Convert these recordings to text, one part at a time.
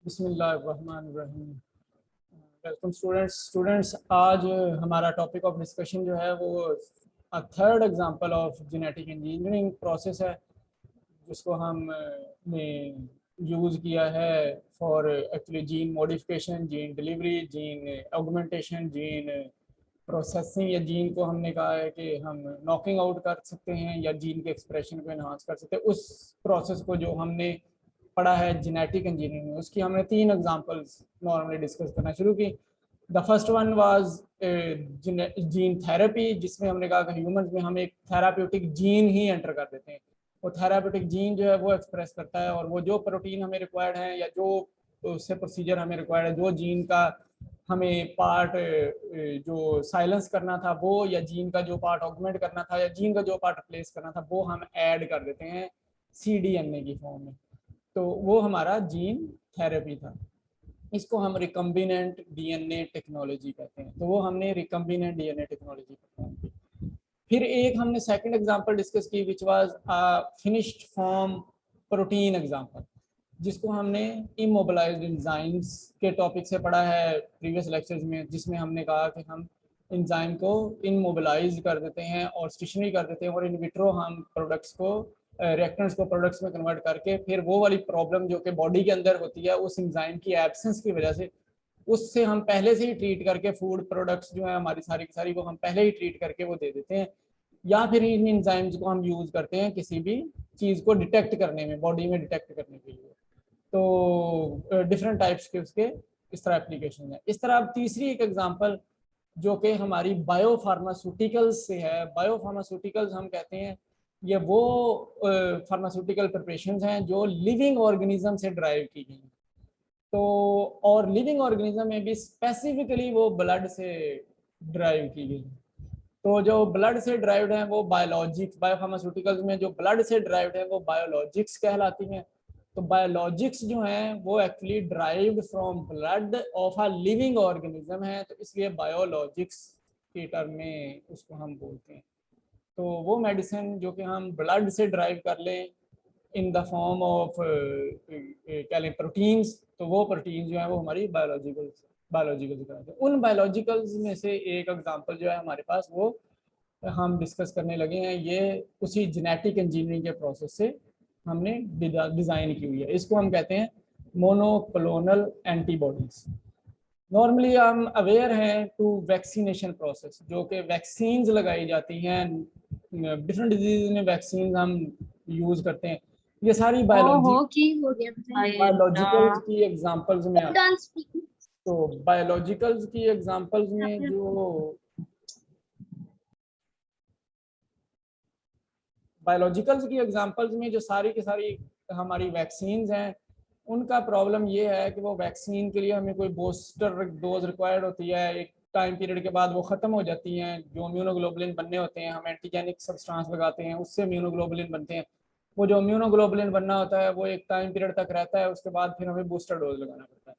बिस्मिल्लाहिर्रहमानिर्रहीम। Welcome students, आज हमारा टॉपिक ऑफ डिस्कशन जो है वो third example of genetic engineering process है, जिसको हम ने यूज़ किया है for actually gene modification, gene delivery, gene augmentation, gene processing. या जीन को हमने कहा है कि हम नॉकिंग आउट कर सकते हैं या जीन के एक्सप्रेशन को एनहांस कर सकते हैं। उस प्रोसेस को जो हमने पढ़ा है जेनेटिक इंजीनियरिंग में, उसकी हमने 3 एग्जांपल्स नॉर्मली डिस्कस करना शुरू की। The first one was gene therapy, जिसमें हमने कहा कि ह्यूमंस में हम एक थेराप्यूटिक जीन ही एंटर कर देते हैं। वो थेराप्यूटिक जीन जो है वो एक्सप्रेस करता है, और वो जो प्रोटीन हमें रिक्वायर्ड है या जो उससे प्रोसीजर हमें रिक्वायर्ड है, जो जीन का हमें पार्ट जो साइलेंस करना था वो, या जीन का जो पार्ट ऑगमेंट करना था, या जीन का जो पार्ट रिप्लेस करना था, वो हम ऐड कर देते हैं सीडीएनए की फॉर्म में। तो वो हमारा जीन थेरेपी था। इसको हम रिकम्बिनेंट डीएनए टेक्नोलॉजी कहते हैं। तो वो हमने रिकम्बिनेंट डीएनए टेक्नोलॉजी परफॉर्म की। फिर एक हमने सेकंड एग्जांपल डिस्कस की, which was finished form protein example, जिसको हमने इमोबिलाइज्ड एंजाइम्स के टॉपिक से पढ़ा है प्रीवियस लेक्चर्स में, जिसमें हमने कहा कि हम एंजाइम को इमोबिलाइज कर देते हैं और स्टेशनरी कर देते हैं, और इन विट्रो हम प्रोडक्ट्स को रिएक्टेंट्स को प्रोडक्ट्स में कन्वर्ट करके फिर वो वाली प्रॉब्लम जो कि बॉडी के अंदर होती है उस एंजाइम की एब्सेंस की वजह से, उससे हम पहले से ही ट्रीट करके फूड प्रोडक्ट्स जो है हमारी सारी की सारी वो हम पहले ही ट्रीट करके वो दे देते हैं। या फिर इन एंजाइम्स को हम यूज करते हैं किसी भी चीज़ को डिटेक्ट करने में, बॉडी में डिटेक्ट करने के लिए। तो डिफरेंट टाइप्स के उसके इस तरह एप्लीकेशन है। इस तरह अब तीसरी एक एग्जांपल जो कि हमारी बायोफार्मास्यूटिकल्स से है। बायोफार्मास्यूटिकल्स हम कहते हैं ये वो फार्मास्यूटिकल प्रिपरेशंस हैं जो लिविंग ऑर्गेनिज्म से ड्राइव की गई हैं। तो और लिविंग ऑर्गेनिज्म में भी स्पेसिफिकली वो ब्लड से ड्राइव की गई। तो जो ब्लड से ड्राइव्ड है वो बायोलॉजिक्स, बायोफार्मास्यूटिकल्स में जो ब्लड से ड्राइव्ड है वो बायोलॉजिक्स कहलाती हैं। तो बायोलॉजिक्स जो हैं वो actually derived from blood of a living organism है, तो इसलिए बायोलॉजिक्स के टर्म में उसको हम बोलते हैं। तो वो मेडिसिन जो कि हम ब्लड से ड्राइव कर लें इन द फॉर्म ऑफ क्या लें प्रोटीन्स, तो वो प्रोटीन जो है वो हमारी बायोलॉजिकल्स कहलाते हैं। उन बायोलॉजिकल्स में से एक एग्जांपल जो है हमारे पास वो हम डिस्कस करने लगे हैं। ये उसी जेनेटिक इंजीनियरिंग के प्रोसेस से हमने डिज़ाइन की हुई है। इसको हम कहते हैं मोनोक्लोनल एंटीबॉडीज। नॉर्मली हम अवेयर हैं टू वैक्सीनेशन प्रोसेस, जो कि वैक्सीन्स लगाई जाती हैं डिफरेंट डिजीज में, वैक्सीन हम यूज करते हैं। ये सारी बायोलॉजिकल्स की एग्जांपल्स में तो बायोलॉजिकल्स की एग्जांपल्स में जो सारी की सारी हमारी वैक्सीन्स हैं, उनका प्रॉब्लम ये है कि वो वैक्सीन के लिए हमें कोई बूस्टर डोज रिक्वायर्ड होती है। एक टाइम पीरियड के बाद वो ख़त्म हो जाती हैं। जो इम्यूनोग्लोबुलिन बनने होते हैं, हम एंटीजेनिक सब्सटेंस लगाते हैं, उससे इम्यूनोग्लोबुलिन बनते हैं। वो जो इम्यूनोग्लोबुलिन बनना होता है वो एक टाइम पीरियड तक रहता है, उसके बाद फिर हमें बूस्टर डोज लगाना पड़ता है।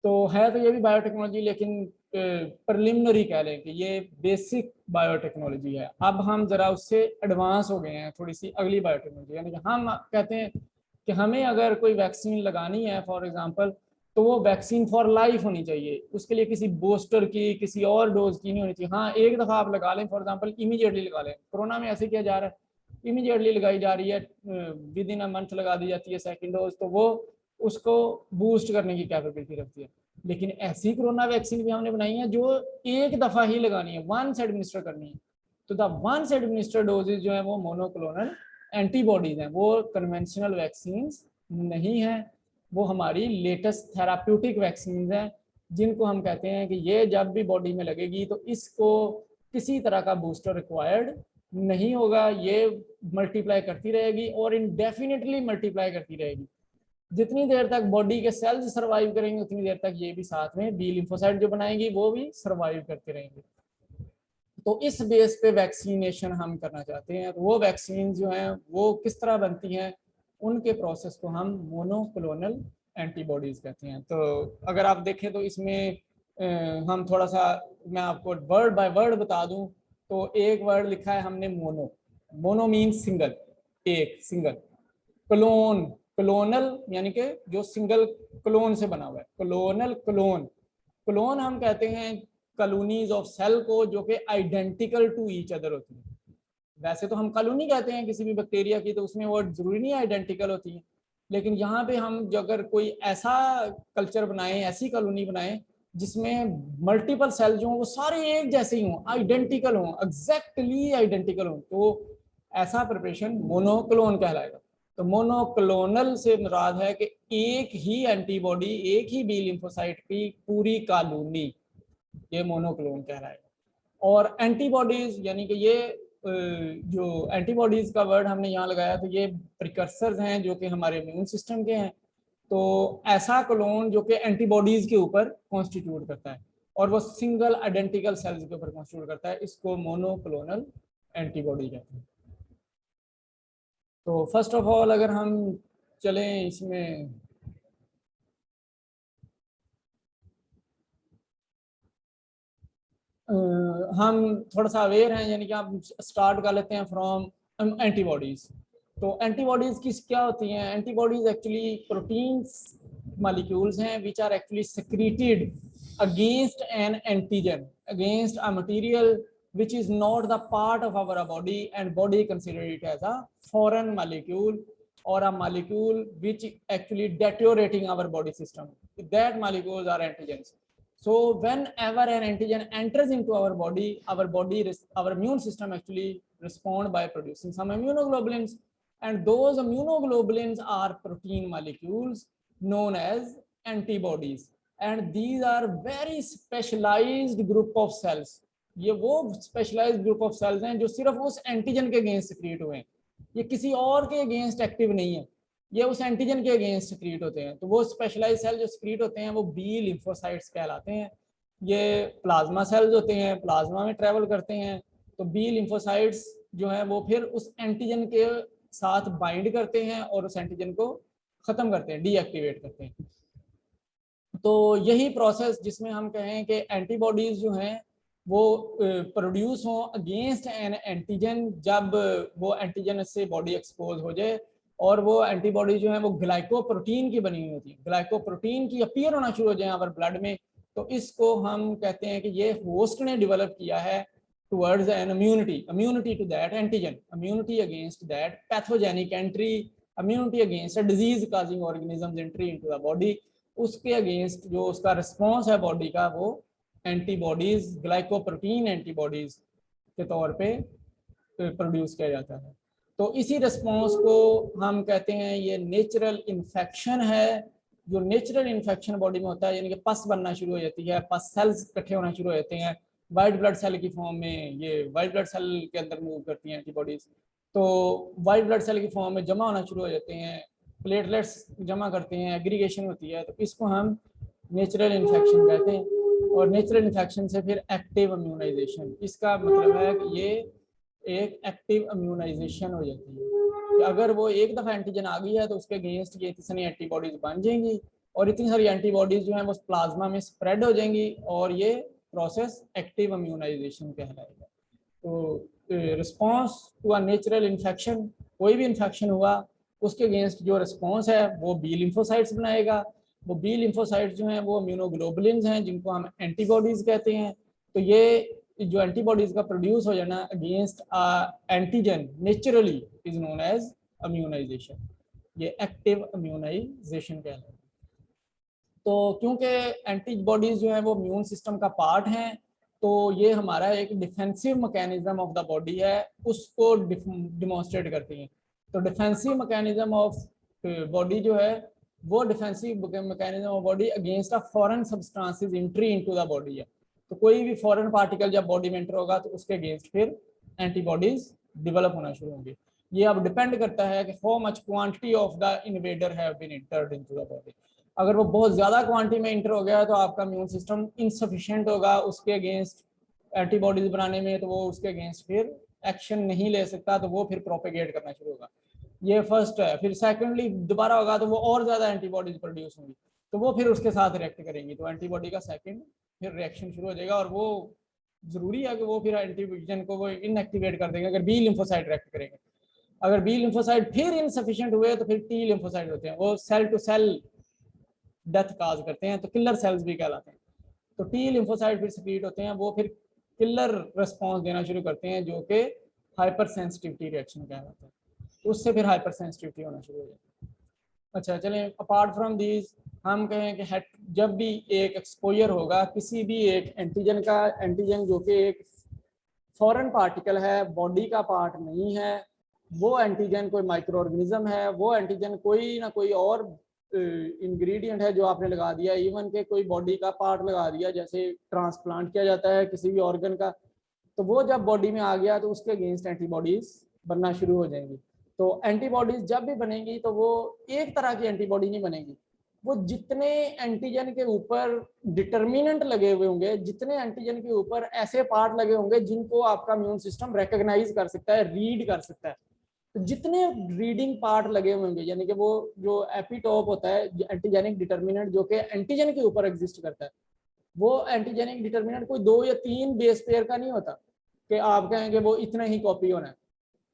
तो है तो ये भी बायोटेक्नोलॉजी, लेकिन प्रिलिमिनरी कह लें कि ये बेसिक बायोटेक्नोलॉजी है। अब हम ज़रा उससे एडवांस हो गए हैं, थोड़ी सी अगली बायोटेक्नोलॉजी, यानी कि हम कहते हैं कि हमें अगर कोई वैक्सीन लगानी है फॉर एग्जांपल, तो वो वैक्सीन फॉर लाइफ होनी चाहिए। उसके लिए किसी बूस्टर की, किसी और डोज की नहीं होनी चाहिए। हाँ, एक दफ़ा आप लगा लें, फॉर एग्जांपल इमीडिएटली लगा लें। कोरोना में ऐसे किया जा रहा है, इमीडिएटली लगाई जा रही है, विद इन अ मंथ लगा दी जाती है सेकेंड डोज, तो वो उसको बूस्ट करने की कैपेबिलिटी रखती है। लेकिन ऐसी कोरोना वैक्सीन भी हमने बनाई है जो एक दफ़ा ही लगानी है, वंस एडमिनिस्टर करनी है। तो द वंस एडमिनिस्टर डोजेज जो है वो मोनोक्लोनल एंटीबॉडीज हैं, वो कन्वेंशनल वैक्सीन नहीं है। वो हमारी लेटेस्ट थेराप्यूटिक वैक्सीन हैं, जिनको हम कहते हैं कि ये जब भी बॉडी में लगेगी तो इसको किसी तरह का बूस्टर रिक्वायर्ड नहीं होगा। ये मल्टीप्लाई करती रहेगी और इनडेफिनेटली मल्टीप्लाई करती रहेगी। जितनी देर तक बॉडी के सेल्स सर्वाइव करेंगे उतनी देर तक ये भी साथ में बी लिम्फोसाइट जो बनाएंगी वो भी सर्वाइव करते रहेंगे। तो इस बेस पे वैक्सीनेशन हम करना चाहते हैं। तो वो वैक्सीन जो हैं वो किस तरह बनती हैं, उनके प्रोसेस को हम मोनोक्लोनल एंटीबॉडीज कहते हैं। तो अगर आप देखें तो इसमें हम थोड़ा सा, मैं आपको वर्ड बाय वर्ड बता दूं, तो एक वर्ड लिखा है हमने मोनो। मोनो मीन्स सिंगल, एक सिंगल। क्लोन, क्लोनल यानी कि जो सिंगल क्लोन से बना हुआ है, क्लोनल क्लोन। क्लोन हम कहते हैं कॉलोनीज ऑफ सेल को जो कि आइडेंटिकल टू ईच अदर होती है। वैसे तो हम कॉलोनी कहते हैं किसी भी बैक्टीरिया की, तो उसमें वो जरूरी नहीं आइडेंटिकल होती है, लेकिन यहाँ पे हम जो अगर कोई ऐसा कल्चर बनाएं, ऐसी कॉलोनी बनाएं जिसमें मल्टीपल सेल जो हों वो सारे एक जैसे ही हों, आइडेंटिकल हों, एग्जैक्टली आइडेंटिकल हों, तो ऐसा प्रिपरेशन मोनोक्लोन कहलाएगा। तो मोनोक्लोनल से मुराद है कि एक ही एंटीबॉडी, एक ही बी लिम्फोसाइट की पूरी कॉलोनी, ये मोनोक्लोन कहलाएगा। और एंटीबॉडीज यानी कि ये जो एंटीबॉडीज का वर्ड हमने यहाँ लगाया, तो ये प्रिकर्सर्स हैं जो कि हमारे इम्यून सिस्टम के हैं। तो ऐसा क्लोन जो कि एंटीबॉडीज के ऊपर कॉन्स्टिट्यूट करता है और वो सिंगल आइडेंटिकल सेल्स के ऊपर कॉन्स्टिट्यूट करता है, इसको मोनोक्लोनल एंटीबॉडी कहते हैं। तो फर्स्ट ऑफ ऑल अगर हम चलें इसमें, हम थोड़ा सा अवेयर हैं, यानी कि आप स्टार्ट कर लेते हैं फ्रॉम एंटीबॉडीज। तो एंटीबॉडीज किस क्या होती हैं? एंटीबॉडीज एक्चुअली प्रोटीन्स मॉलिक्यूल्स हैं which are actually secreted against an antigen, against a material which is not the part of our body, and body consider it as a foreign molecule or a molecule which actually deteriorating our body system. That molecules are antigens. So whenever an antigen enters into our body, our immune system actually respond by producing some immunoglobulins, and those immunoglobulins are protein molecules known as antibodies, and these are very specialized group of cells. ये वो specialised group of sales हैं जो सिर्फ उस antigen के against secrete हुए हैं, ये किसी और के अगेंस्ट एक्टिव नहीं है, ये उस एंटीजन के अगेंस्ट सिक्रीट होते हैं। तो वो स्पेशलाइज सेल जो सिक्रीट होते हैं वो बी लिम्फोसाइट्स कहलाते हैं। ये प्लाज्मा सेल्स होते हैं, प्लाज्मा में ट्रेवल करते हैं। तो बी लिम्फोसाइट्स जो है वो फिर उस एंटीजन के साथ बाइंड करते हैं और उस एंटीजन को खत्म करते हैं, डीएक्टिवेट करते हैं। तो यही प्रोसेस जिसमें हम कहें कि एंटीबॉडीज जो हैं वो प्रोड्यूस हो अगेंस्ट एन एंटीजन, जब वो एंटीजन से बॉडी एक्सपोज हो जाए और वो एंटीबॉडी जो है वो ग्लाइकोप्रोटीन की बनी हुई होती है, ग्लाइकोप्रोटीन की अपीयर होना शुरू हो जाए हमारे ब्लड में, तो इसको हम कहते हैं कि ये होस्ट ने डेवलप किया है towards an immunity to that antigen, immunity against that pathogenic entry, immunity against a disease causing organisms entry into the body, उसके अगेंस्ट जो उसका रिस्पॉन्स है बॉडी का वो एंटीबॉडीज, ग्लाइकोप्रोटीन एंटीबॉडीज के तौर पे प्रोड्यूस किया जाता है। तो इसी रिस्पॉन्स को हम कहते हैं ये नेचुरल इन्फेक्शन है। जो नेचुरल इन्फेक्शन बॉडी में होता है, यानी कि पस बनना शुरू हो जाती है, पस सेल्स इकट्ठे होना शुरू हो जाते हैं वाइट ब्लड सेल की फॉर्म में, ये वाइट ब्लड सेल के अंदर मूव करती हैं एंटीबॉडीज, तो वाइट ब्लड सेल की फॉर्म में जमा होना शुरू हो जाते हैं, प्लेटलेट्स जमा करते हैं, एग्रीगेशन होती है, तो इसको हम नेचुरल इन्फेक्शन कहते हैं। और नेचुरल इन्फेक्शन से फिर एक्टिव इम्यूनाइजेशन, इसका मतलब है कि ये एक एक्टिव इम्यूनाइजेशन हो जाती है कि अगर वो एक दफ़ा एंटीजन आ गई है तो उसके अगेंस्ट ये इतनी सारी एंटीबॉडीज बन जाएंगी और इतनी सारी एंटीबॉडीज जो हैं वो प्लाज्मा में स्प्रेड हो जाएंगी और ये प्रोसेस एक्टिव इम्यूनाइजेशन कहलाएगा। तो response to a natural infection, कोई भी इन्फेक्शन हुआ उसके अगेंस्ट जो रिस्पॉन्स है वो बी लिम्फोसाइट्स बनाएगा। वो बी लिम्फोसाइट्स जो हैं वो इम्यूनोग्लोबुलिन्स हैं जिनको हम एंटीबॉडीज कहते हैं। तो ये जो एंटीबॉडीज का प्रोड्यूस हो जाना against antigen naturally is known as immunisation, ये एक्टिव इम्यूनाइजेशन कहलाता है। तो क्योंकि एंटीबॉडीज जो है वो इम्यून सिस्टम का पार्ट हैं, तो ये हमारा एक defensive mechanism of the body है, उसको डिमॉन्स्ट्रेट करती हैं। तो डिफेंसिव मैकेनिज्म ऑफ बॉडी जो है वो defensive mechanism of body against a foreign substances entry into the body है। तो कोई भी फॉरेन पार्टिकल जब बॉडी में एंटर होगा तो उसके अगेंस्ट फिर एंटीबॉडीज डेवलप होना शुरू होंगे। ये अब डिपेंड करता है कि how much quantity of the invader have been entered into the body. अगर वो बहुत ज़्यादा क्वांटिटी में इंटर हो गया तो आपका इम्यून सिस्टम इनसफिशिएंट होगा उसके अगेंस्ट एंटीबॉडीज बनाने में, तो वो उसके अगेंस्ट फिर एक्शन नहीं ले सकता, तो वो फिर प्रोपेगेट करना शुरू होगा। ये फर्स्ट है। फिर सेकेंडली दोबारा होगा तो वो और ज़्यादा एंटीबॉडीज प्रोड्यूस होंगी, तो वो फिर उसके साथ रिएक्ट करेंगी, तो एंटीबॉडी का सेकेंड फिर रिएक्शन शुरू हो जाएगा और वो ज़रूरी है कि वो फिर एंटीजन को वो इनएक्टिवेट कर देंगे अगर बी लिम्फोसाइट रिएक्ट करेंगे। अगर बी लिम्फोसाइट फिर इनसफिशिएंट हुए तो फिर टी लिम्फोसाइट होते हैं, वो सेल टू सेल डेथ काज करते हैं, तो किलर सेल्स भी कहलाते हैं। तो टी लिम्फोसाइट फिर सिक्रीट होते हैं, वो फिर किलर रिस्पॉन्स देना शुरू करते हैं जो कि हाइपर सेंसिटिविटी रिएक्शन कहलाता है, तो उससे फिर हाइपर सेंसिटिविटी होना शुरू हो जाती है। अच्छा चलें, अपार्ट फ्रॉम दीज हम कहें कि जब भी एक एक्सपोजर होगा किसी भी एक एंटीजन का, एंटीजन जो कि एक फॉरेन पार्टिकल है, बॉडी का पार्ट नहीं है, वो एंटीजन कोई माइक्रो ऑर्गेनिज्म है, वो एंटीजन कोई ना कोई और इंग्रेडिएंट है जो आपने लगा दिया, इवन के कोई बॉडी का पार्ट लगा दिया, जैसे ट्रांसप्लांट किया जाता है किसी भी ऑर्गन का, तो वो जब बॉडी में आ गया तो उसके अगेंस्ट एंटीबॉडीज बनना शुरू हो जाएंगी। तो एंटीबॉडीज जब भी बनेंगी तो वो एक तरह की एंटीबॉडी नहीं बनेगी, वो जितने एंटीजन के ऊपर डिटर्मिनेंट लगे हुए होंगे, जितने एंटीजन के ऊपर ऐसे पार्ट लगे होंगे जिनको आपका इम्यून सिस्टम रिकॉग्नाइज कर सकता है, रीड कर सकता है, तो जितने रीडिंग पार्ट लगे हुए होंगे, यानी कि वो जो एपिटोप होता है एंटीजेनिक डिटर्मिनेंट जो कि एंटीजन के ऊपर एग्जिस्ट करता है, वो एंटीजेनिक डिटर्मिनेंट कोई 2 या 3 बेस पेयर का नहीं होता कि आप कहेंगे वो इतना ही कॉपी होना है,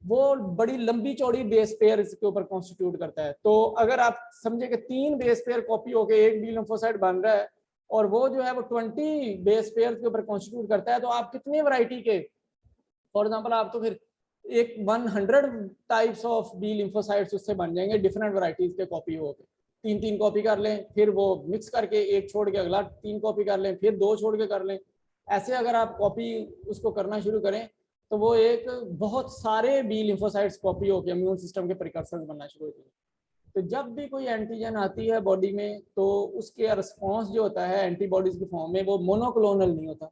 वो बड़ी लंबी चौड़ी बेस पेयर इसके ऊपर कॉन्स्टिट्यूट करता है। तो अगर आप समझे कि 3 बेस पेयर कॉपी होके एक बी लिम्फोसाइट बन रहा है और वो जो है वो 20 बेस पेयर के ऊपर कॉन्स्टिट्यूट करता है, तो आप कितनी वैरायटी के, फॉर एग्जांपल आप तो फिर एक 100 टाइप्स ऑफ बी लिम्फोसाइट्स उससे बन जाएंगे, डिफरेंट वैरायटीज के कॉपी हो के, 3 कॉपी कर लें, फिर वो मिक्स करके एक छोड़ के अगला 3 कॉपी कर लें, फिर 2 छोड़ के कर लें, ऐसे अगर आप कॉपी उसको करना शुरू करें तो वो एक बहुत सारे बी लिम्फोसाइट्स कॉपी होकर इम्यून सिस्टम के प्रिकर्सर्स बनना शुरू होते हैं। तो जब भी कोई एंटीजन आती है बॉडी में तो उसके रिस्पॉन्स जो होता है एंटीबॉडीज के फॉर्म में, वो मोनोक्लोनल नहीं होता।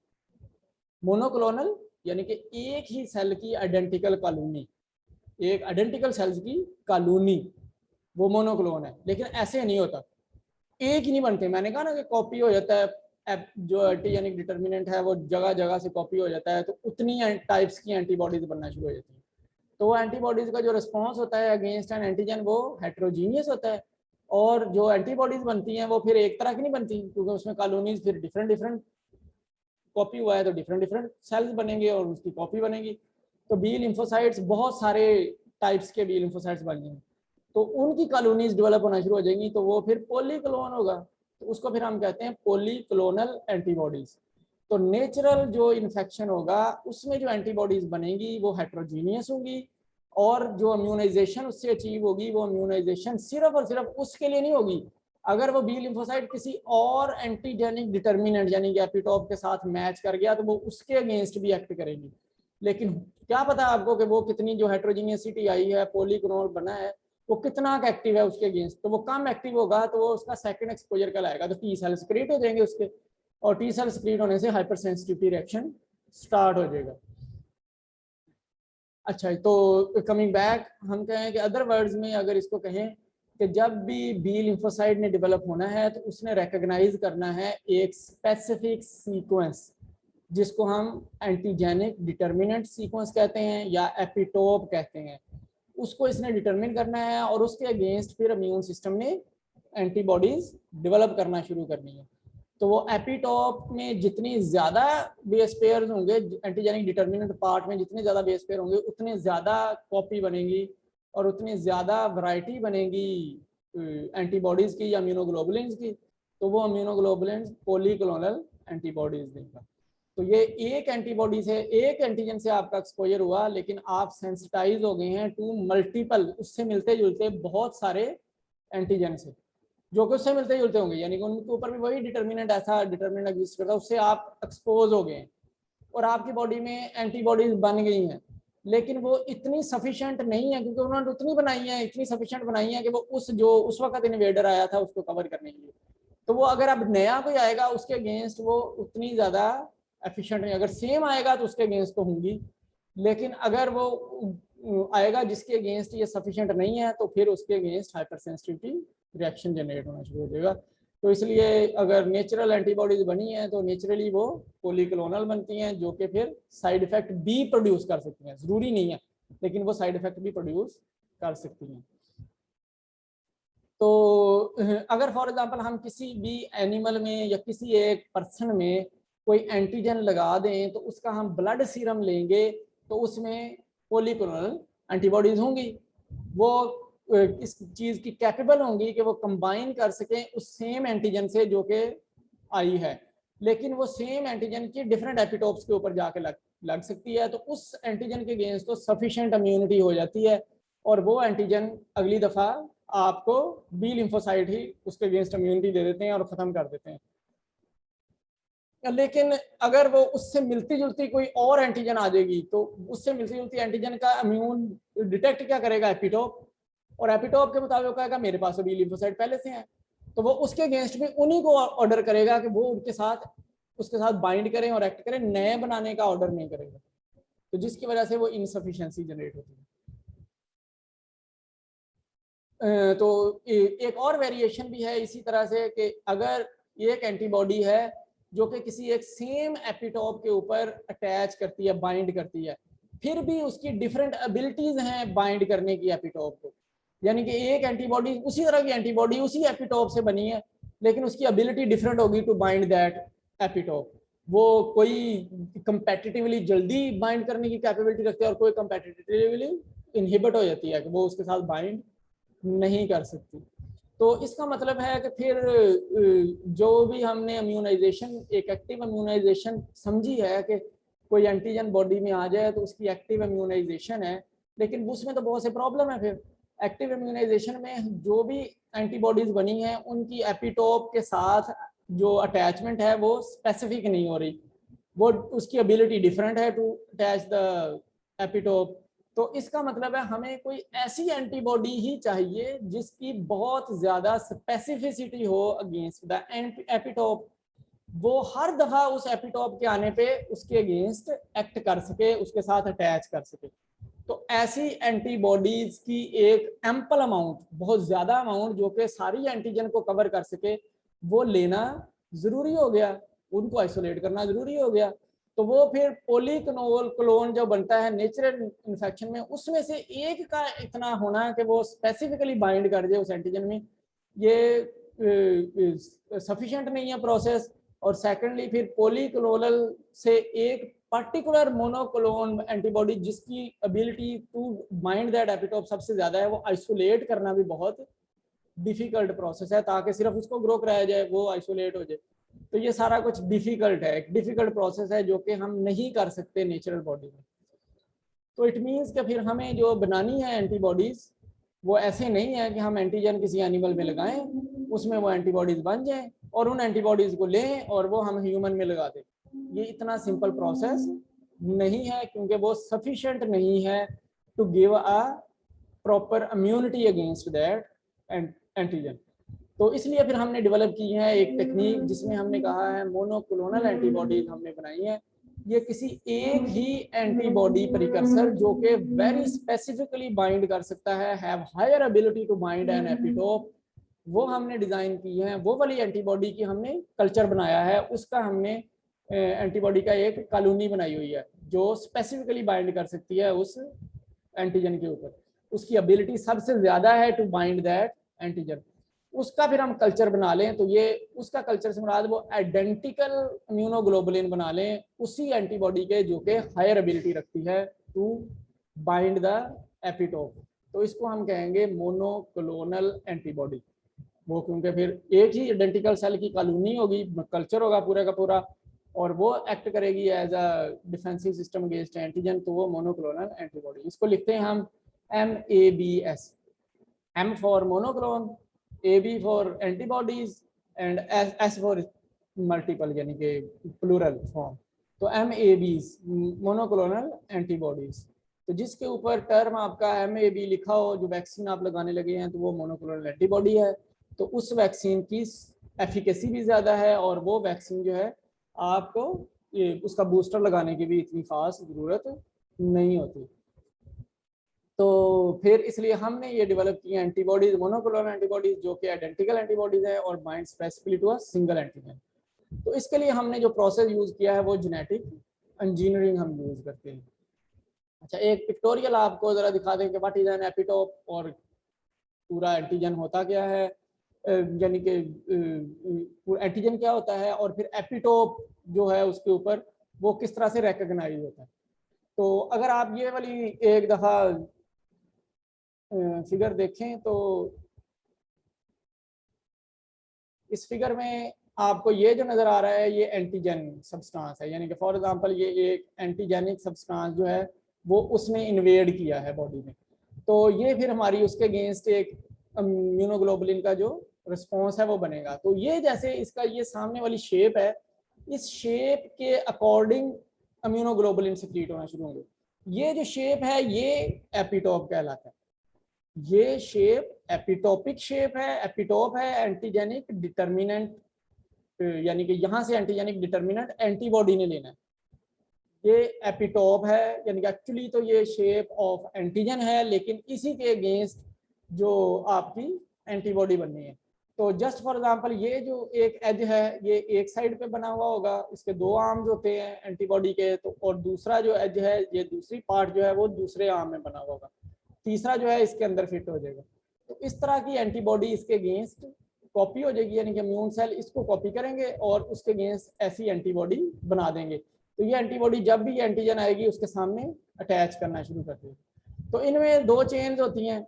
मोनोक्लोनल यानी कि एक ही सेल की आइडेंटिकल कॉलोनी, एक आइडेंटिकल सेल्स की कॉलोनी, वो मोनोक्लोन है। लेकिन ऐसे नहीं होता, एक ही नहीं बनते। मैंने कहा ना कि कॉपी हो जाता है, जो एंटीजेनिक डिटर्मिनेंट है वो जगह जगह से कॉपी हो जाता है, तो उतनी टाइप्स की एंटीबॉडीज बनना शुरू हो जाती है। तो वो एंटीबॉडीज का जो रिस्पॉन्स होता है अगेंस्ट एन एंटीजन वो हेट्रोजीनियस होता है, और जो एंटीबॉडीज बनती हैं वो फिर एक तरह की नहीं बनती, क्योंकि उसमें कॉलोनीज फिर डिफरेंट डिफरेंट कॉपी हुआ है तो डिफरेंट डिफरेंट सेल्स बनेंगे और उसकी कॉपी बनेगी। तो बी लिम्फोसाइट्स बहुत सारे टाइप्स के बी लिम्फोसाइट्स बन जाएंगे, तो उनकी कॉलोनीज डेवलप होना शुरू हो जाएंगी, तो वो फिर पॉलीक्लोन होगा, तो उसको फिर हम कहते हैं पॉलीक्लोनल एंटीबॉडीज। तो नेचुरल जो इन्फेक्शन होगा उसमें जो एंटीबॉडीज बनेंगी वो हेट्रोजीनियस होंगी, और जो इम्यूनाइजेशन उससे अचीव होगी वो इम्यूनाइजेशन सिर्फ और सिर्फ उसके लिए नहीं होगी, अगर वो बी लिम्फोसाइट किसी और एंटीजेनिक डिटर्मिनेंट यानी कि एपिटोप के साथ मैच कर गया तो वो उसके अगेंस्ट भी एक्ट करेंगी। लेकिन क्या पता आपको कि वो कितनी जो हेट्रोजीनियसिटी आई है, पॉलीक्लोनल बना है, वो कितना एक्टिव है उसके अगेंस्ट, तो वो कम एक्टिव होगा तो वो उसका सेकंड एक्सपोजर कहलाएगा, तो टी सेल्स क्रिएट हो जाएंगे उसके, और टी सेल्स क्रिएट होने से हाइपर सेंसिटिविटी रिएक्शन स्टार्ट हो जाएगा। अच्छा, तो कमिंग बैक, हम कहें कि अदर वर्ड्स में अगर इसको कहें कि जब भी बी लिम्फोसाइट ने डेवलप होना है तो उसने रिकॉग्नाइज करना है एक स्पेसिफिक सीक्वेंस, जिसको हम एंटीजेनिक डिटर्मिनेंट सीक्वेंस कहते हैं या एपिटोप कहते हैं, उसको इसने डिटरमिन करना है, और उसके अगेंस्ट फिर इम्यून सिस्टम ने एंटीबॉडीज डेवलप करना शुरू करनी है। तो वो एपिटोप में जितनी ज्यादा बेस पेयर होंगे, एंटीजेनिक डिटर्मिनेंट पार्ट में जितने ज्यादा बेस पेयर होंगे उतने ज्यादा कॉपी बनेंगी और उतनी ज्यादा वैरायटी बनेगी एंटीबॉडीज की या इम्यूनोग्लोबुलिन्स की, तो वो इम्यूनोग्लोबुलिन्स पॉलीक्लोनल एंटीबॉडीज देगा। तो ये एक एंटीबॉडी से, एक एंटीजन से आपका एक्सपोजर हुआ, लेकिन आप सेंसिटाइज हो गए हैं टू मल्टीपल उससे मिलते जुलते बहुत सारे एंटीजन से, जो कि उससे मिलते जुलते होंगे, यानी कि उनके ऊपर भी वही डिटर्मिनेंट, ऐसा डिटर्मिनेंट एग्जिस्ट करता है, उससे आप एक्सपोज हो गए और आपकी बॉडी में एंटीबॉडीज बन गई हैं, लेकिन वो इतनी सफिशिएंट नहीं है, क्योंकि उन्होंने उतनी बनाई है, इतनी सफिशिएंट बनाई है कि वो उस वक्त इन्वेडर आया था उसको कवर करने के लिए, तो वो अगर अब नया कोई आएगा उसके अगेंस्ट वो उतनी ज्यादा एफिशिएंट नहीं, अगर सेम आएगा तो उसके अगेंस्ट तो होंगी, लेकिन अगर वो आएगा जिसके अगेंस्ट ये सफिशिएंट नहीं है तो फिर उसके against hyper sensitivity reaction generate होना शुरू हो जाएगा। तो इसलिए अगर नेचुरल एंटीबॉडीज बनी है तो नेचुरली वो पॉलीक्लोनल बनती हैं, जो कि फिर साइड इफेक्ट भी प्रोड्यूस कर सकती हैं, जरूरी नहीं है लेकिन वो साइड इफेक्ट भी प्रोड्यूस कर सकती हैं। तो अगर फॉर एग्जांपल हम किसी भी एनिमल में या किसी एक पर्सन में कोई एंटीजन लगा दें तो उसका हम ब्लड सीरम लेंगे तो उसमें पॉलीक्लोनल एंटीबॉडीज होंगी, वो इस चीज़ की कैपेबल होंगी कि वो कंबाइन कर सकें उस सेम एंटीजन से जो कि आई है, लेकिन वो सेम एंटीजन की डिफरेंट एपिटोप्स के ऊपर जाके लग सकती है। तो उस एंटीजन के अगेंस्ट तो सफिशिएंट इम्यूनिटी हो जाती है और वो एंटीजन अगली दफ़ा आपको बी लिम्फोसाइट ही उसके अगेंस्ट इम्यूनिटी दे देते हैं और ख़त्म कर देते हैं। लेकिन अगर वो उससे मिलती जुलती कोई और एंटीजन आ जाएगी तो उससे मिलती जुलती एंटीजन का इम्यून डिटेक्ट क्या करेगा, एपिटोप, और एपिटोप के मुताबिक कहेगा मेरे पास बी लिम्फोसाइट पहले से है, तो वो उसके अगेंस्ट भी उन्हीं को ऑर्डर करेगा कि वो उसके साथ बाइंड करें और एक्ट करें, नए बनाने का ऑर्डर नहीं करेगा। तो जिसकी वजह से वो इनसफिशिएंसी जनरेट होती है। तो एक और वेरिएशन भी है इसी तरह से कि अगर एक एंटीबॉडी है जो कि किसी एक सेम एपिटोप के ऊपर अटैच करती है, बाइंड करती है, फिर भी उसकी डिफरेंट एबिलिटीज हैं बाइंड करने की एपिटोप को, यानी कि एक एंटीबॉडी उसी तरह की एंटीबॉडी उसी एपिटोप से बनी है लेकिन उसकी एबिलिटी डिफरेंट होगी टू बाइंड दैट एपिटोप। वो कोई कंपेटिटिवली जल्दी बाइंड करने की कैपेबिलिटी रखती है और कोई कंपेटिटिवली इनहिबिट हो जाती है कि वो उसके साथ बाइंड नहीं कर सकती। तो इसका मतलब है कि फिर जो भी हमने इम्यूनाइजेशन, एक एक्टिव इम्यूनाइजेशन समझी है कि कोई एंटीजन बॉडी में आ जाए तो उसकी एक्टिव इम्यूनाइजेशन है, लेकिन उसमें तो बहुत से प्रॉब्लम है। फिर एक्टिव इम्यूनाइजेशन में जो भी एंटीबॉडीज बनी हैं उनकी एपिटोप के साथ जो अटैचमेंट है वो स्पेसिफिक नहीं हो रही, वो उसकी एबिलिटी डिफरेंट है टू अटैच द एपिटोप। तो इसका मतलब है हमें कोई ऐसी एंटीबॉडी ही चाहिए जिसकी बहुत ज्यादा स्पेसिफिसिटी हो अगेंस्ट द एपिटोप, वो हर दफा उस एपिटोप के आने पे उसके अगेंस्ट एक्ट कर सके, उसके साथ अटैच कर सके। तो ऐसी एंटीबॉडीज की एक एम्पल अमाउंट, बहुत ज्यादा अमाउंट जो कि सारी एंटीजन को कवर कर सके, वो लेना जरूरी हो गया, उनको आइसोलेट करना जरूरी हो गया। तो वो फिर पॉलीक्लोनल क्लोन जो बनता है नेचुरल इन्फेक्शन में, उसमें से एक का इतना होना कि वो स्पेसिफिकली बाइंड कर दे उस एंटीजन में, ये सफिशिएंट नहीं है प्रोसेस। और सेकेंडली फिर पॉलीक्लोनल से एक पर्टिकुलर मोनोक्लोन एंटीबॉडी जिसकी ability to bind that epitope सबसे ज्यादा है, वो आइसोलेट करना भी बहुत डिफिकल्ट प्रोसेस है, ताकि सिर्फ उसको ग्रो कराया जाए वो आइसोलेट हो जाए। तो ये सारा कुछ डिफिकल्ट है, एक डिफिकल्ट प्रोसेस है जो कि हम नहीं कर सकते नेचुरल बॉडी में। तो इट मीन्स कि फिर हमें जो बनानी है एंटीबॉडीज, वो ऐसे नहीं है कि हम एंटीजन किसी एनिमल में लगाएं, उसमें वो एंटीबॉडीज बन जाएं और उन एंटीबॉडीज को लें और वो हम ह्यूमन में लगा दें। ये इतना सिंपल प्रोसेस नहीं है, क्योंकि वो सफिशिएंट नहीं है to give a proper immunity against that antigen. तो इसलिए फिर हमने डेवलप की है एक टेक्निक जिसमें हमने कहा है मोनोक्लोनल एंटीबॉडीज हमने बनाई है। ये किसी एक ही एंटीबॉडी प्रिकर्सर जो कि वेरी स्पेसिफिकली बाइंड कर सकता है, have higher ability to bind an epitope, वो हमने डिजाइन की है। वो वाली एंटीबॉडी की हमने कल्चर बनाया है, उसका हमने एंटीबॉडी का एक कॉलोनी बनाई हुई है जो स्पेसिफिकली बाइंड कर सकती है उस एंटीजन के ऊपर, उसकी एबिलिटी सबसे ज्यादा है टू बाइंड दैट एंटीजन। उसका फिर हम कल्चर बना लें तो ये उसका कल्चर से मुराद वो आइडेंटिकल इम्यूनोग्लोबुलिन बना लें उसी एंटीबॉडी के जो कि हायर एबिलिटी रखती है टू बाइंड द एपिटोप। तो इसको हम कहेंगे मोनोक्लोनल एंटीबॉडी। वो क्योंकि फिर एक ही आइडेंटिकल सेल की कॉलोनी होगी, कल्चर होगा पूरा का पूरा, और वो एक्ट करेगी as a defensive system against antigen, तो वो मोनोक्लोनल एंटीबॉडी। इसको लिखते हैं हम MABS, M for monoclone, AB for antibodies and S for multiple यानी कि प्लूरल फॉर्म। तो MABs मोनोक्लोनल एंटीबॉडीज। तो जिसके ऊपर टर्म आपका MAB लिखा हो, जो वैक्सीन आप लगाने लगे हैं, तो वो मोनोक्लोनल एंटीबॉडी है। तो उस वैक्सीन की एफिकेसी भी ज़्यादा है और वो वैक्सीन जो है आपको उसका बूस्टर लगाने की भी इतनी खास ज़रूरत नहीं होती। तो फिर इसलिए हमने ये डेवलप की एंटीबॉडीज, मोनोक्लोनल एंटीबॉडीज जो कि आइडेंटिकल एंटीबॉडीज है और bind specifically to a single antigen. तो इसके लिए हमने जो प्रोसेस यूज़ किया है वो जेनेटिक इंजीनियरिंग हम यूज़ करते हैं। अच्छा, एक पिक्टोरियल आपको ज़रा दिखा दें कि व्हाट इज एन एपिटोप और पूरा एंटीजन होता क्या है, यानी कि एंटीजन क्या होता है और फिर एपिटोप जो है उसके ऊपर वो किस तरह से रिकॉग्नाइज होता है। तो अगर आप ये वाली एक दफ़ा फिगर देखें तो इस फिगर में आपको ये जो नज़र आ रहा है ये एंटीजन सब्सटेंस है, यानी कि फॉर एग्जांपल ये एक एंटीजेनिक सब्सटेंस जो है वो उसने इन्वेड किया है बॉडी में, तो ये फिर हमारी उसके अगेंस्ट एक इम्यूनोग्लोबुलिन का जो रिस्पॉन्स है वो बनेगा। तो ये जैसे इसका ये सामने वाली शेप है, इस शेप के अकॉर्डिंग इम्यूनोग्लोबुलिन सिक्रीट होना शुरू होंगे। ये जो शेप है ये एपिटोप कहलाता है। ये शेप एपिटोपिक शेप है, एपिटोप है एंटीजेनिक डिटर्मिनेंट, यानी कि यहाँ से एंटीजेनिक डिटर्मिनेंट एंटीबॉडी ने लेना है। ये एपिटोप है, यानी कि एक्चुअली तो ये शेप ऑफ एंटीजन है, लेकिन इसी के अगेंस्ट जो आपकी एंटीबॉडी बननी है। तो जस्ट फॉर एग्जांपल ये जो एक एज है ये एक साइड पे बना हुआ होगा, इसके दो आर्म्स होते हैं एंटीबॉडी के, तो और दूसरा जो एज है ये दूसरी पार्ट जो है वो दूसरे आर्म में बना हुआ होगा, तीसरा जो है इसके अंदर फिट हो जाएगा। तो इस तरह की एंटीबॉडी इसके अगेंस्ट कॉपी हो जाएगी, यानी कि इम्यून सेल इसको कॉपी करेंगे और उसके अगेंस्ट ऐसी एंटीबॉडी बना देंगे। तो ये एंटीबॉडी जब भी एंटीजन आएगी उसके सामने अटैच करना शुरू करती है। तो इनमें दो चेन्स होती हैं,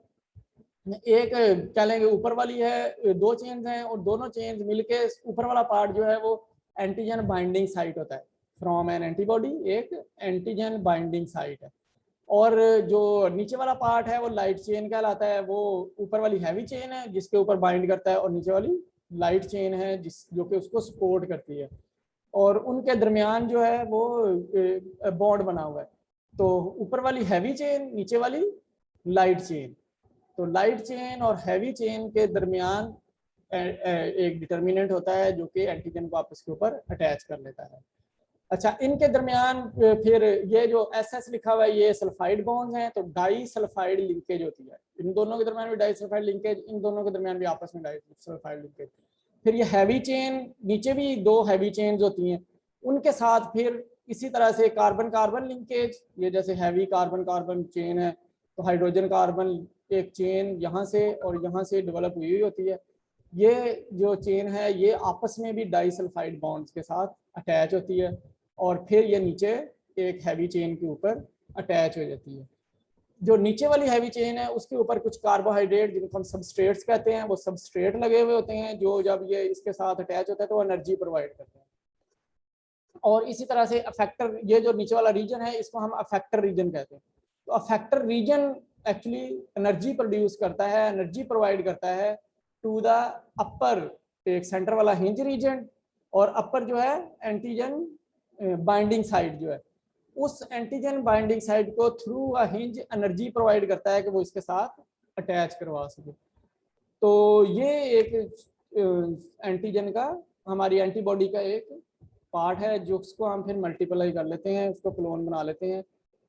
एक कह लेंगे ऊपर वाली है, दो चेन्स हैं और दोनों चेन्स मिलके ऊपर वाला पार्ट जो है वो एंटीजन बाइंडिंग साइट होता है फ्रॉम एन एंटीबॉडी, एक एंटीजन बाइंडिंग साइट है। और जो नीचे वाला पार्ट है वो लाइट चेन कहलाता है, वो ऊपर वाली हैवी चेन है जिसके ऊपर बाइंड करता है और नीचे वाली लाइट चेन है जो कि उसको सपोर्ट करती है, और उनके दरमियान जो है वो बॉन्ड बना हुआ है। तो ऊपर वाली हैवी चेन, नीचे वाली लाइट चेन, तो लाइट चेन और हैवी चेन के दरमियान एक डिटर्मिनेंट होता है जो कि एंटीजन को आपस के ऊपर अटैच कर लेता है। अच्छा, इनके दरमियान फिर ये जो SS लिखा हुआ है ये सल्फाइड बॉन्ड्स हैं, तो डाई सल्फाइड लिंकेज होती है, इन दोनों के दरमियान भी डाई सल्फाइड लिंकेज, इन दोनों के दरमियान भी आपस में डाई सल्फाइड लिंकेज। फिर ये हैवी चेन, नीचे भी दो हैवी चेन्स होती हैं, उनके साथ फिर इसी तरह से कार्बन कार्बन लिंकेज, ये जैसे हैवी कार्बन कार्बन चेन है तो हाइड्रोजन कार्बन एक चेन यहाँ से और यहाँ से डेवलप हुई होती है। ये जो चेन है ये आपस में भी डाइसल्फाइड बॉन्ड्स के साथ अटैच होती है और फिर ये नीचे एक हैवी चेन के ऊपर अटैच हो जाती है। जो नीचे वाली हैवी चेन है उसके ऊपर कुछ कार्बोहाइड्रेट जिनको हम सबस्ट्रेट्स कहते हैं, वो सबस्ट्रेट लगे हुए होते हैं जो जब ये इसके साथ अटैच होता है तो एनर्जी प्रोवाइड करते हैं। और इसी तरह से अफेक्टर, ये जो नीचे वाला रीजन है इसको हम अफेक्टर रीजन कहते हैं। तो effector region actually energy produce करता है, एनर्जी प्रोवाइड करता है टू द अपर, एक सेंटर वाला हिंज रीजन, और अपर जो है एंटीजन बाइंडिंग साइड जो है, उस एंटीजन बाइंडिंग साइड को through a hinge energy provide करता है कि वो इसके साथ अटैच करवा सके। तो ये एक एंटीजन का, हमारी एंटीबॉडी का एक पार्ट है जो उसको हम फिर मल्टीप्लाई कर लेते हैं, उसको क्लोन बना लेते हैं।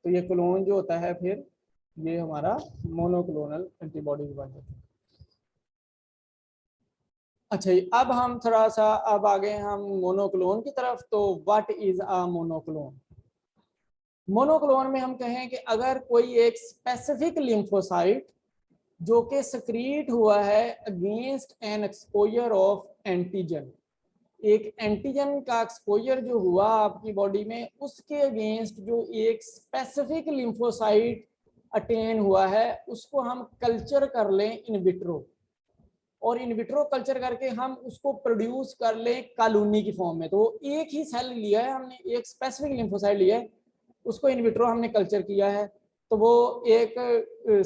तो ये क्लोन जो होता है फिर ये हमारा मोनोक्लोनल एंटीबॉडी बन जाती है। अच्छा, अब हम थोड़ा सा अब आगे हम मोनोक्लोन की तरफ। तो व्हाट इज अ मोनोक्लोन? मोनोक्लोन में हम कहें कि अगर कोई एक स्पेसिफिक लिम्फोसाइट जो कि सक्रीट हुआ है against an exposure of antigen, एक एंटीजन का एक्सपोजर जो हुआ आपकी बॉडी में उसके अगेंस्ट जो एक स्पेसिफिक लिम्फोसाइट अटेन हुआ है उसको हम कल्चर कर लें इन विट्रो, और इन विट्रो कल्चर करके हम उसको प्रोड्यूस कर लें कॉलोनी की फॉर्म में। तो एक ही सेल लिया है हमने, एक स्पेसिफिक लिम्फोसाइट लिया है, उसको इन विट्रो हमने कल्चर किया है, तो वो एक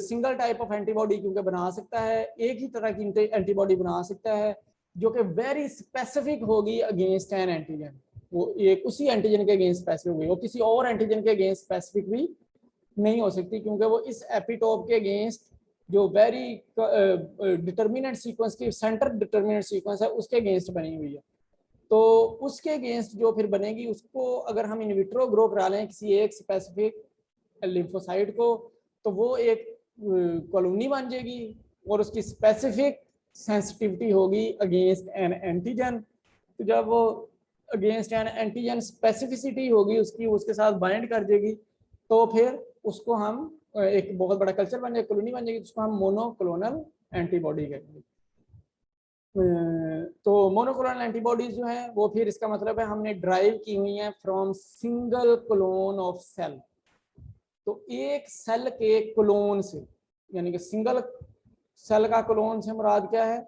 सिंगल टाइप ऑफ एंटीबॉडी क्योंकि बना सकता है, एक ही तरह की एंटीबॉडी बना सकता है जो कि वेरी स्पेसिफिक होगी अगेंस्ट एन एंटीजन। वो एक उसी एंटीजन के अगेंस्ट स्पेसिफिक होगी, वो किसी और एंटीजन के अगेंस्ट स्पेसिफिक भी नहीं हो सकती क्योंकि वो इस एपिटोप के अगेंस्ट जो वेरी डिटर्मिनेंट सीक्वेंस की सेंटर डिटर्मिनेंट सीक्वेंस है उसके अगेंस्ट बनी हुई है। तो उसके अगेंस्ट जो फिर बनेगी उसको अगर हम इन विट्रो ग्रो करा लें किसी एक स्पेसिफिक लिम्फोसाइट को, तो वो एक कॉलोनी बन जाएगी और उसकी स्पेसिफिक सेंसिटिविटी होगी अगेंस्ट एन एंटीजन। तो जब वो अगेंस्ट एन एंटीजन स्पेसिफिसिटी होगी उसकी, उसके साथ बाइंड कर देगी, तो फिर उसको हम एक बहुत बड़ा कल्चर बन जाएगा, कॉलोनी बन जाएगी, जिसको हम मोनोक्लोनल एंटीबॉडी कहेंगे। तो मोनोक्लोनल एंटीबॉडीज जो है वो फिर इसका मतलब है हमने ड्राइव की हुई है from single clone of cell. तो एक सेल के क्लोन से, यानी कि सिंगल सेल का क्लोन से मुराद क्या है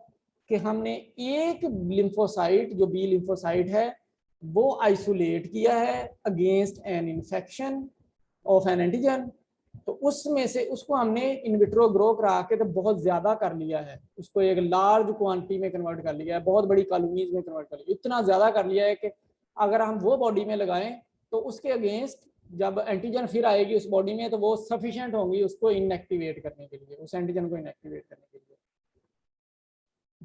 कि हमने एक लिम्फोसाइट जो बी लिम्फोसाइट है वो आइसोलेट किया है against an infection of N antigen, तो उसमें से उसको हमने इन विट्रो ग्रो करा के तो बहुत ज्यादा कर लिया है, उसको एक लार्ज क्वांटिटी में कन्वर्ट कर लिया है, बहुत बड़ी कॉलोनीज में कन्वर्ट कर लिया, इतना ज्यादा कर लिया है कि अगर हम वो बॉडी में लगाएं तो उसके अगेंस्ट जब एंटीजन फिर आएगी उस बॉडी में तो वो सफिशिएंट होंगी उसको इनएक्टिवेट करने के लिए, उस एंटीजन को इनएक्टिवेट करने के लिए।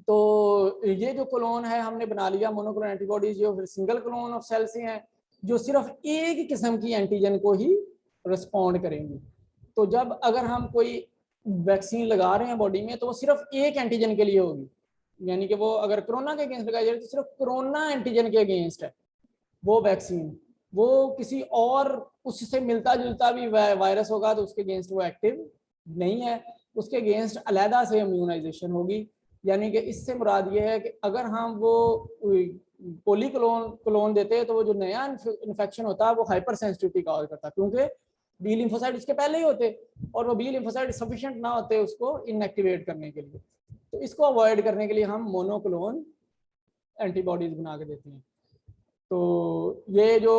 तो ये जो क्लोन है हमने बना लिया मोनोक्लोनल एंटीबॉडीज जो फिर सिंगल क्लोन ऑफ सेल से हैं जो सिर्फ एक किस्म की एंटीजन को ही रिस्पॉन्ड करेंगी। तो जब अगर हम कोई वैक्सीन लगा रहे हैं बॉडी में तो वो सिर्फ एक एंटीजन के लिए होगी, यानी कि वो अगर कोरोना के अगेंस्ट लगाई जाए तो सिर्फ कोरोना एंटीजन के अगेंस्ट है वो वैक्सीन, वो किसी और उससे मिलता जुलता भी वायरस होगा तो उसके अगेंस्ट वो एक्टिव नहीं है, उसके अगेंस्ट अलहदा से इम्यूनाइजेशन होगी। यानी कि इससे मुराद ये है कि अगर हम वो क्लोन देते हैं तो वो जो नया इन्फेक्शन होता है वो हाइपर सेंसिटिविटी कॉज करता है, क्योंकि बी लिम्फोसाइट उसके पहले ही होते और वो बी लिम्फोसाइट सफिशिएंट ना होते उसको इनएक्टिवेट करने के लिए। तो इसको अवॉइड करने के लिए हम मोनोक्लोन एंटीबॉडीज बना के देते हैं। तो ये जो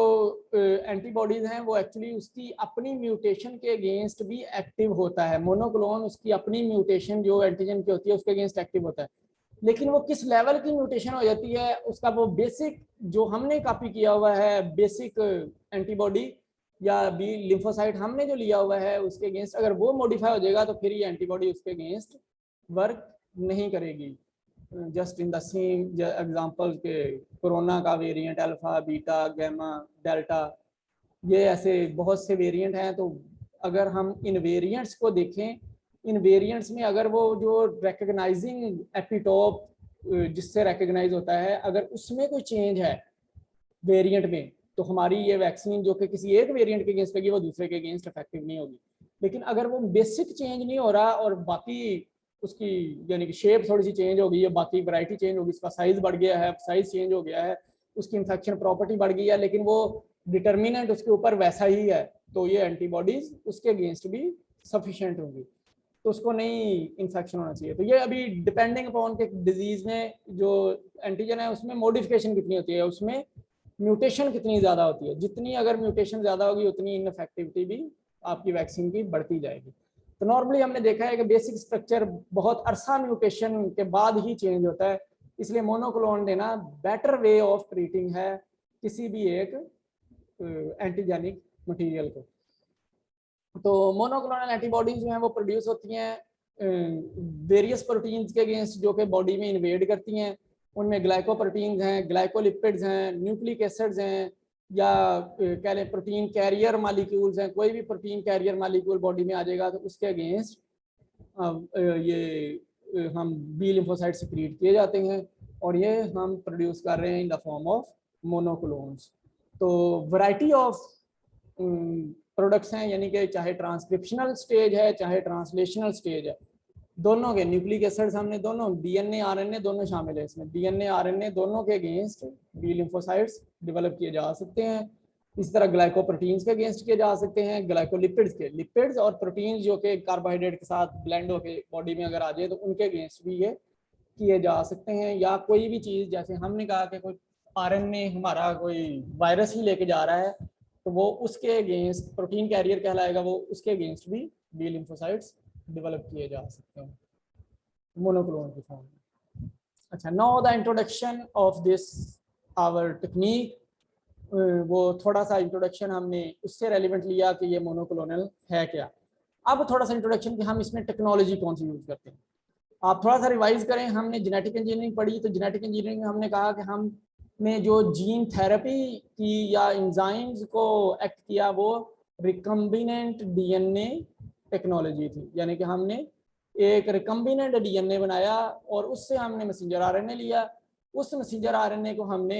एंटीबॉडीज हैं वो एक्चुअली उसकी अपनी म्यूटेशन के अगेंस्ट भी एक्टिव होता है, मोनोक्लोन उसकी अपनी म्यूटेशन जो एंटीजन की होती है उसके अगेंस्ट एक्टिव होता है, लेकिन वो किस लेवल की म्यूटेशन हो जाती है उसका वो बेसिक जो हमने कॉपी किया हुआ है बेसिक एंटीबॉडी या बी लिम्फोसाइट हमने जो लिया हुआ है उसके अगेंस्ट अगर वो मॉडिफाई हो जाएगा तो फिर ये एंटीबॉडी उसके अगेंस्ट वर्क नहीं करेगी। Just in the same example के कोरोना का variant alpha beta gamma delta ये ऐसे बहुत से वेरिएंट हैं, तो अगर हम इन वेरिएंट्स को देखें इन वेरिएंट्स में अगर वो जो रिकग्नाइजिंग एपिटोप जिससे रिकग्नाइज होता है अगर उसमें कोई चेंज है वेरिएंट में तो हमारी ये वैक्सीन जो कि किसी एक वेरिएंट के अगेंस्ट लगी वो दूसरे के अगेंस्ट इफेक्टिव नहीं होगी। लेकिन अगर वो बेसिक चेंज नहीं हो रहा और बाकी उसकी यानी कि शेप थोड़ी सी चेंज हो गई है, बाकी वैरायटी चेंज होगी, उसका साइज बढ़ गया है, साइज चेंज हो गया है, उसकी इन्फेक्शन प्रॉपर्टी बढ़ गई है, लेकिन वो डिटर्मिनेंट उसके ऊपर वैसा ही है, तो ये एंटीबॉडीज उसके अगेंस्ट भी सफिशिएंट होंगी, तो उसको नहीं इन्फेक्शन होना चाहिए। तो ये अभी डिपेंडिंग अपॉन के डिजीज में जो एंटीजन है उसमें मॉडिफिकेशन कितनी होती है, उसमें म्यूटेशन कितनी ज़्यादा होती है, जितनी अगर म्यूटेशन ज़्यादा होगी उतनी इनफेक्टिविटी भी आपकी वैक्सीन की बढ़ती जाएगी। तो नॉर्मली हमने देखा है कि बेसिक स्ट्रक्चर बहुत अरसा म्यूटेशन के बाद ही चेंज होता है, इसलिए मोनोक्लोन देना बेटर वे ऑफ ट्रीटिंग है किसी भी एक एंटीजेनिक मटेरियल को। तो मोनोक्लोनल एंटीबॉडीज जो हैं वो प्रोड्यूस होती हैं वेरियस प्रोटीन्स के अगेंस्ट जो कि बॉडी में इन्वेड करती हैं, उनमें ग्लाइकोप्रोटीन्स हैं, ग्लाइकोलिपिड्स हैं, न्यूक्लिक एसिड्स हैं, या कह लें प्रोटीन कैरियर मालिक्यूल्स हैं, कोई भी प्रोटीन कैरियर मालिक्यूल बॉडी में आ जाएगा तो उसके अगेंस्ट ये हम बी लिम्फोसाइट सिक्रीट किए जाते हैं और ये हम प्रोड्यूस कर रहे हैं इन द फॉर्म ऑफ मोनोक्लोन्स। तो वैरायटी ऑफ प्रोडक्ट्स हैं, यानी कि चाहे ट्रांसक्रिप्शनल स्टेज है चाहे ट्रांसलेशनल स्टेज है, दोनों के न्यूक्लिक एसिड्स हमने दोनों डीएनए आरएनए दोनों शामिल है इसमें, डीएनए आरएनए दोनों के अगेंस्ट बी लिम्फोसाइट्स डेवलप किए जा सकते हैं। इस तरह ग्लाइकोप्रोटीन्स के अगेंस्ट किए जा सकते हैं, ग्लाइकोलिपिड्स के, लिपिड्स और प्रोटीन्स जो कि कार्बोहाइड्रेट के साथ ब्लेंड होकर बॉडी में अगर आ जाए तो उनके अगेंस्ट भी ये किए जा सकते हैं। या कोई भी चीज़ जैसे हमने कहा कि कोई आरएनए हमारा कोई वायरस ही लेके जा रहा है तो वो उसके अगेंस्ट प्रोटीन कैरियर कहलाएगा, वो उसके अगेंस्ट भी बी लिम्फोसाइट्स डेवलप किए जा सकते हैं मोनोक्लोन की फॉर्म में। अच्छा, now the introduction of this our technique, वो थोड़ा सा इंट्रोडक्शन हमने उससे रेलिवेंट लिया कि ये मोनोक्लोनल है क्या। अब थोड़ा सा इंट्रोडक्शन कि हम इसमें टेक्नोलॉजी कौन सी यूज करते हैं। आप थोड़ा सा रिवाइज करें, हमने जेनेटिक इंजीनियरिंग पढ़ी, तो जेनेटिक इंजीनियरिंग में हमने कहा कि हमने जो जीन थेरेपी की या एंजाइम्स को एक्ट किया वो रिकम्बिनेंट डीएनए टेक्नोलॉजी थी, यानी कि हमने एक रिकम्बिनेंट डीएनए बनाया और उससे हमने मैसेंजर आरएनए लिया, उस मैसेंजर आरएनए को हमने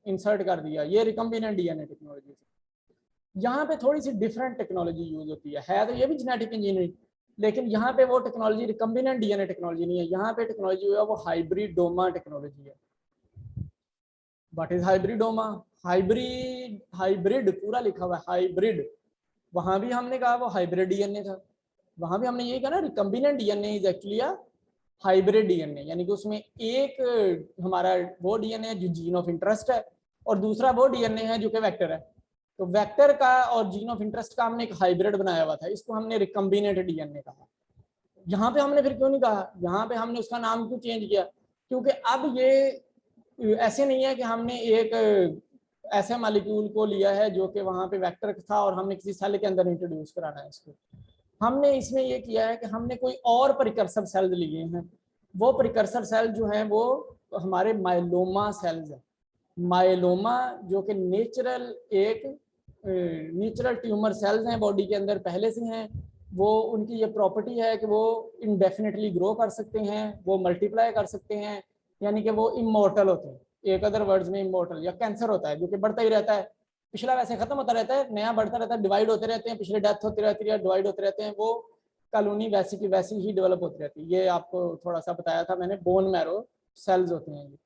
इंसर्ट कर दिया, ये रिकम्बिनेंट डीएनए टेक्नोलॉजी थी। यहाँ पे थोड़ी सी डिफरेंट टेक्नोलॉजी यूज होती है तो ये भी जेनेटिक इंजीनियरिंग, लेकिन यहाँ पे वो टेक्नोलॉजी रिकम्बिनेंट डीएनए टेक्नोलॉजी नहीं है, यहाँ पे टेक्नोलॉजी है वो हाइब्रिडोमा टेक्नोलॉजी है। What is hybridoma? हाइब्रिड पूरा लिखा हुआ है हाइब्रिड, वहां भी हमने कहा वो हाइब्रिड डीएनए था, वहां पे हमने ये कहा ना recombinant DNA is actually a hybrid DNA, यानी कि उसमें एक हमारा वो डीएनए जो जीन ऑफ इंटरेस्ट है और दूसरा वो डीएनए है जो कि वेक्टर है। तो वेक्टर का और जीन ऑफ इंटरेस्ट का हमने एक हाइब्रिड बनाया हुआ था, इसको हमने रिकम्बिनेंट डीएनए कहा। यहाँ पे हमने फिर क्यों नहीं कहा, यहाँ पे हमने उसका नाम क्यों चेंज किया, क्योंकि अब ये ऐसे नहीं है कि हमने एक ऐसे मालिक्यूल को लिया है जो कि वहां पे वेक्टर था और हमने किसी सेल के अंदर इंट्रोड्यूस कराना है इसको। हमने इसमें ये किया है कि हमने कोई और प्रिकर्सर सेल लिए हैं। वो प्रिकर्सर सेल जो है वो हमारे माइलोमा सेल्स है। माइलोमा जो कि नेचुरल ट्यूमर सेल्स हैं बॉडी के अंदर पहले से हैं। वो उनकी ये प्रॉपर्टी है कि वो इंडेफिनेटली ग्रो कर सकते हैं, वो मल्टीप्लाई कर सकते हैं, यानी कि वो इमोर्टल होते हैं। एक अदर वर्ड्स में इमोर्टल, या कैंसर होता है जो कि बढ़ता ही रहता है, पिछला वैसे खत्म होता रहता है, नया बढ़ता रहता है, डिवाइड होते रहते हैं, पिछले डेथ होती रहती है, डिवाइड होते रहते हैं, वो कॉलोनी वैसी की वैसी ही डेवलप होती रहती है। ये आपको थोड़ा सा बताया था मैंने, बोन मैरो सेल्स होते हैं ये।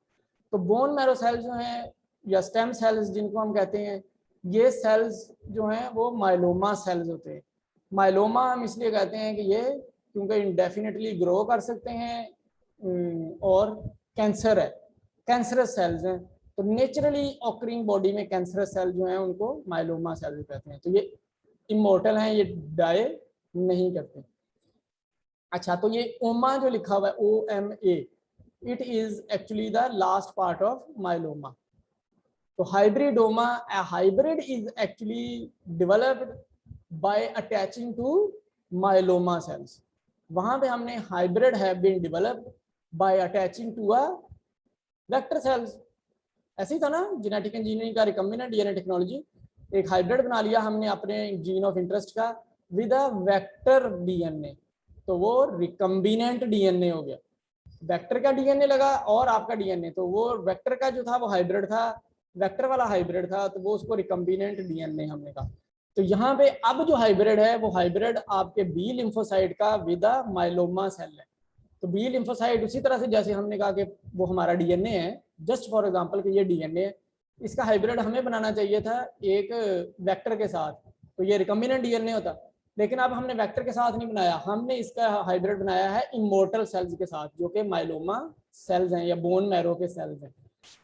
तो बोन मैरो सेल्स जो हैं या स्टेम सेल्स जिनको हम कहते हैं, ये सेल्स जो हैं वो माइलोमा सेल्स होते हैं। माइलोमा हम इसलिए कहते हैं कि ये क्योंकि इंडेफिनेटली ग्रो कर सकते हैं और कैंसर है, कैंसरस सेल्स हैं। तो नेचुरली ऑकरिंग बॉडी में कैंसरस सेल जो हैं उनको माइलोमा सेल्स कहते हैं। तो ये इमोर्टल हैं, ये डाई नहीं करते। अच्छा, तो ये ओमा जो लिखा हुआ है OMA, it is actually the last part of myeloma. तो hybridoma, a hybrid is actually developed by attaching to myeloma cells। वहां पे हमने हाइब्रिड है been developed by attaching to a vector cells. ऐसे ही था ना जेनेटिक इंजीनियरिंग का रिकम्बिनेंट डीएनए टेक्नोलॉजी, एक हाइब्रिड बना लिया हमने अपने जीन ऑफ इंटरेस्ट का विद अ वेक्टर डीएनए, तो वो रिकम्बिनेंट डीएनए हो गया। वेक्टर का डीएनए लगा और आपका डीएनए, तो वो वेक्टर का जो था वो हाइब्रिड था, वेक्टर वाला हाइब्रिड था, तो वो उसको रिकम्बिनेंट डीएनए हमने कहा। तो यहाँ पे अब जो हाइब्रिड है वो हाइब्रिड आपके बी लिम्फोसाइट का विद अ माइलोमा सेल है। तो बी लिम्फोसाइट उसी तरह से जैसे हमने कहा कि वो हमारा डीएनए है, जस्ट फॉर एग्जांपल कि ये डीएनए है, इसका हाइब्रिड हमें बनाना चाहिए था एक वेक्टर के साथ, तो ये रिकम्बिनेंट डीएनए होता। लेकिन अब हमने वेक्टर के साथ नहीं बनाया, हमने इसका हाइब्रिड बनाया है इमोर्टल सेल्स के साथ जो कि माइलोमा सेल्स हैं या बोन मैरो के सेल्स हैं।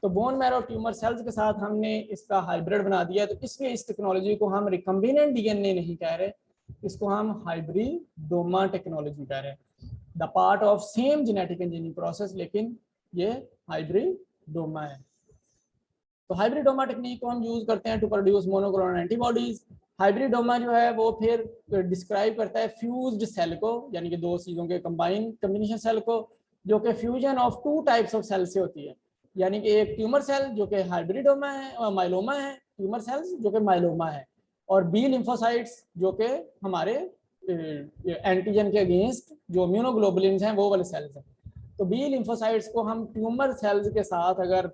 तो बोन मैरो ट्यूमर सेल्स के साथ हमने इसका हाइब्रिड बना दिया। तो इसलिए इस टेक्नोलॉजी को हम रिकम्बिनेंट डीएनए नहीं कह रहे, इसको हम हाइब्रिडोमा टेक्नोलॉजी कह रहे हैं, the part of same genetic engineering process, लेकिन ये हाइब्रिडोमा है। तो हाइब्रिडोमा टेक्निक को हम यूज करते हैं to produce monoclonal antibodies. Hybridoma जो है वो फिर डिस्क्राइब करता है फ्यूज्ड सेल को, यानी कि दो चीजों के कम्बिनेशन सेल को, जो कि fusion of two types of cell से होती है। यानी कि एक ट्यूमर सेल जो कि हाइब्रिडोमा है और माइलोमा है, ट्यूमर सेल्स जो कि माइलोमा है, और बी लिम्फोसाइट्स जो कि हमारे एंटीजन के अगेंस्ट जो इम्यूनोग्लोबुलिन्स हैं वो वाले सेल्स हैं। तो बी लिम्फोसाइट्स को हम ट्यूमर सेल्स के साथ अगर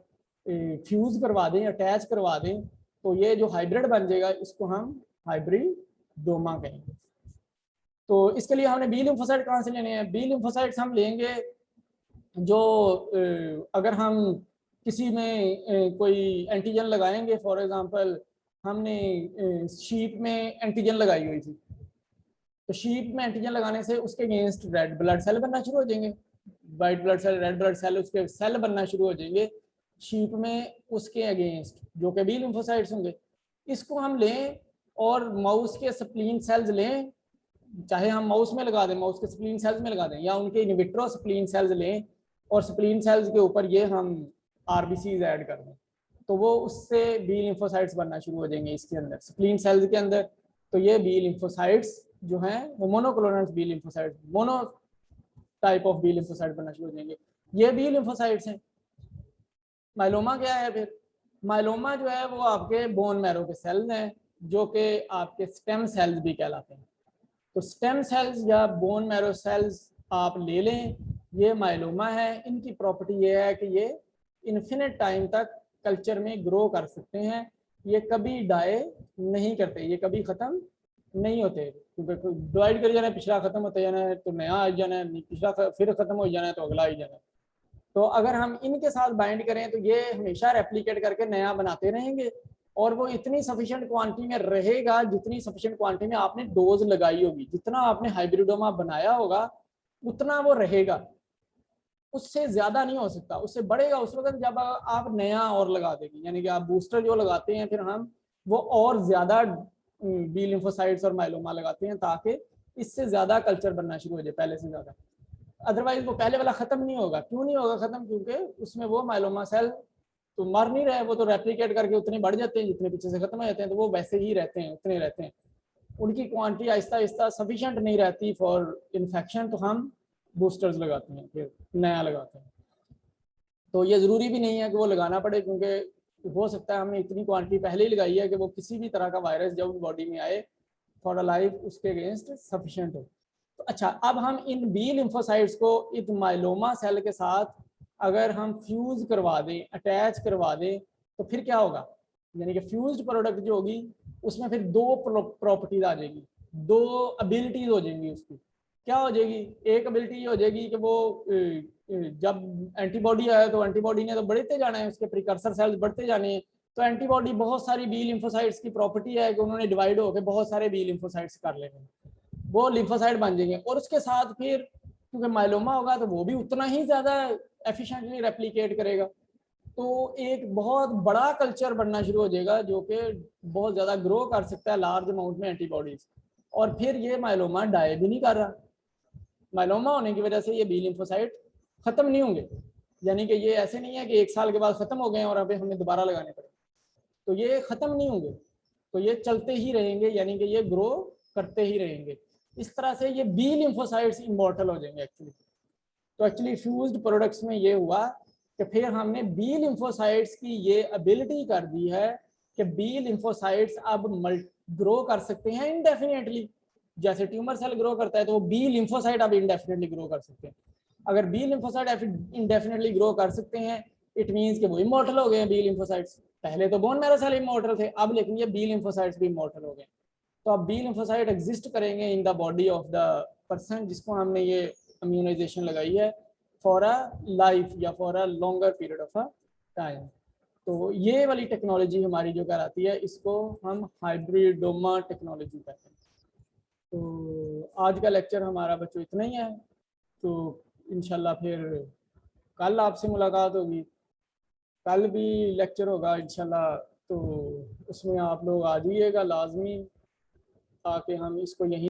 फ्यूज करवा दें, अटैच करवा दें, तो ये जो हाइब्रिड बन जाएगा इसको हम हाइब्रिडोमा कहेंगे। तो इसके लिए हमने बी लिम्फोसाइट कहाँ से लेने हैं? बी लिम्फोसाइट्स हम लेंगे जो अगर हम किसी में कोई एंटीजन लगाएंगे, फॉर एग्जांपल हमने शीप में एंटीजन लगाई हुई थी, तो शीप में एंटीजन लगाने से उसके अगेंस्ट रेड ब्लड सेल बनना शुरू हो जाएंगे, white blood cell, red blood cell, उसके सेल बनना शुरू हो जाएंगे शीप में उसके अगेंस्ट जो कि बी लिम्फोसाइट्स होंगे। इसको हम लें और माउस के स्प्लीन सेल्स लें, चाहे हम माउस में लगा दें, माउस के स्प्लीन सेल्स में लगा दें, या उनके इन विट्रो स्प्लीन सेल्स लें और स्प्लीन सेल्स के ऊपर ये हम आरबीसीज ऐड कर दें, तो वो उससे बी लिम्फोसाइट्स बनना शुरू हो जाएंगे इसके अंदर, स्प्लीन सेल्स के अंदर। तो ये बी लिम्फोसाइट्स जो हैं वो monoclonal B lymphocytes, mono type of B lymphocyte बनना शुरू हो जाएंगे। ये बी लिम्फोसाइट्स हैं। माइलोमा क्या है? फिर माइलोमा जो है वो आपके बोन मैरो के सेल्स हैं जो कि आपके स्टेम सेल्स भी कहलाते हैं। तो स्टेम सेल्स या बोन मैरो सेल्स आप ले लें, ये माइलोमा है। इनकी प्रॉपर्टी ये है कि ये इन्फिनिट टाइम तक कल्चर में ग्रो कर सकते हैं, ये कभी डाई नहीं करते, ये कभी ख़त्म नहीं होते, क्योंकि डिवाइड कर जाना है, पिछला ख़त्म होता जाना है तो नया आ जाना है, पिछला फिर ख़त्म हो जाना है तो अगला आ जाना है। तो अगर हम इनके साथ बाइंड करें तो ये हमेशा रेप्लिकेट करके नया बनाते रहेंगे, और वो इतनी सफिशिएंट क्वांटिटी में रहेगा जितनी सफिशिएंट क्वांटिटी में आपने डोज लगाई होगी। जितना आपने हाइब्रिडोमा बनाया होगा उतना वो रहेगा, उससे ज्यादा नहीं हो सकता। उससे बढ़ेगा उस वक्त जब आप नया और लगा देंगे, यानी कि आप बूस्टर जो लगाते हैं फिर हम वो और ज्यादा बी लिम्फोसाइट्स और माइलोमा लगाते हैं ताकि इससे ज्यादा कल्चर बनना शुरू हो जाए पहले से ज्यादा। अदरवाइज वो पहले वाला खत्म नहीं होगा। क्यों नहीं होगा खत्म? क्योंकि उसमें वो माइलोमा सेल तो मर नहीं रहे, वो तो रेप्लिकेट करके उतने बढ़ जाते हैं जितने पीछे से खत्म हो जाते हैं, तो वो वैसे ही रहते हैं, उतने रहते हैं। उनकी क्वांटिटी आहिस्ता आहिस्ता सफिशिएंट नहीं रहती फॉर इन्फेक्शन, तो हम बूस्टर्स लगाते हैं, फिर नया लगाते हैं। तो ये ज़रूरी भी नहीं है कि वो लगाना पड़े, क्योंकि हो सकता है हमने इतनी क्वांटिटी पहले ही लगाई है कि वो किसी भी तरह का वायरस जब बॉडी में आए फॉर अ लाइफ उसके अगेंस्ट सफिशिएंट हो। तो अच्छा, अब हम इन बी लिम्फोसाइट्स को इस माइलोमा सेल के साथ अगर हम फ्यूज करवा दें, अटैच करवा दें, तो फिर क्या होगा? यानी कि फ्यूज्ड प्रोडक्ट जो होगी उसमें फिर दो प्रॉपर्टीज आ जाएगी, दो एबिलिटीज हो जाएंगी उसकी। क्या हो जाएगी? एक एबिलिटी ये हो जाएगी कि वो जब एंटीबॉडी आया तो एंटीबॉडी ने तो बढ़ते जाना है, उसके प्रिकर्सर सेल्स बढ़ते जाने हैं। तो एंटीबॉडी बहुत सारी बी लिम्फोसाइट्स की प्रॉपर्टी है कि उन्होंने डिवाइड होकर बहुत सारे बी लिम्फोसाइट्स कर लेने, वो लिम्फोसाइट बन जाएंगे। और उसके साथ फिर क्योंकि माइलोमा होगा तो वो भी उतना ही ज्यादा एफिशिएंटली रेप्लिकेट करेगा, तो एक बहुत बड़ा कल्चर बनना शुरू हो जाएगा जो कि बहुत ज्यादा ग्रो कर सकता है लार्ज अमाउंट में एंटीबॉडीज। और फिर ये माइलोमा डाई भी नहीं कर रहा। माइलोमा होने की वजह से ये बी लिम्फोसाइट खत्म नहीं होंगे, यानी कि ये ऐसे नहीं है कि 1 साल के बाद खत्म हो गए और अभी हमें दोबारा लगाने पड़े, तो ये खत्म नहीं होंगे, तो ये चलते ही रहेंगे, यानी कि ये ग्रो करते ही रहेंगे। इस तरह से ये बी लिम्फोसाइट्स इमॉर्टल हो जाएंगे एक्चुअली। तो एक्चुअली फ्यूज्ड प्रोडक्ट्स में ये हुआ कि फिर हमने बी लिम्फोसाइट्स की ये एबिलिटी कर दी है कि बी लिम्फोसाइट्स अब ग्रो कर सकते हैं इंडेफिनेटली। जैसे ट्यूमर सेल ग्रो करता है तो वो बी लिम्फोसाइट अब इंडेफिनेटली ग्रो कर सकते हैं। अगर बी लिम्फोसाइट इंडेफिनेटली ग्रो कर सकते हैं इट मीन्स कि वो इमॉर्टल हो गए हैं बी लिम्फोसाइट्स। पहले तो बोन मैरो सेल इमॉर्टल थे, अब लेकिन ये बी लिम्फोसाइट्स भी इमॉर्टल हो गए। तो अब बी लिम्फोसाइट एग्जिस्ट करेंगे in the body of the person जिसको हमने ये इम्यूनाइजेशन लगाई है फॉर अ लाइफ या for a longer period of a time. तो ये वाली टेक्नोलॉजी हमारी जो कहलाती है इसको हम हाइब्रिडोमा टेक्नोलॉजी कहते हैं। तो आज का लेक्चर हमारा बच्चों इतना ही है, तो इंशाल्लाह फिर कल आपसे मुलाकात होगी। कल भी लेक्चर होगा इंशाल्लाह, तो उसमें आप लोग आ जाइएगा लाजमी, ताकि हम इसको यहीं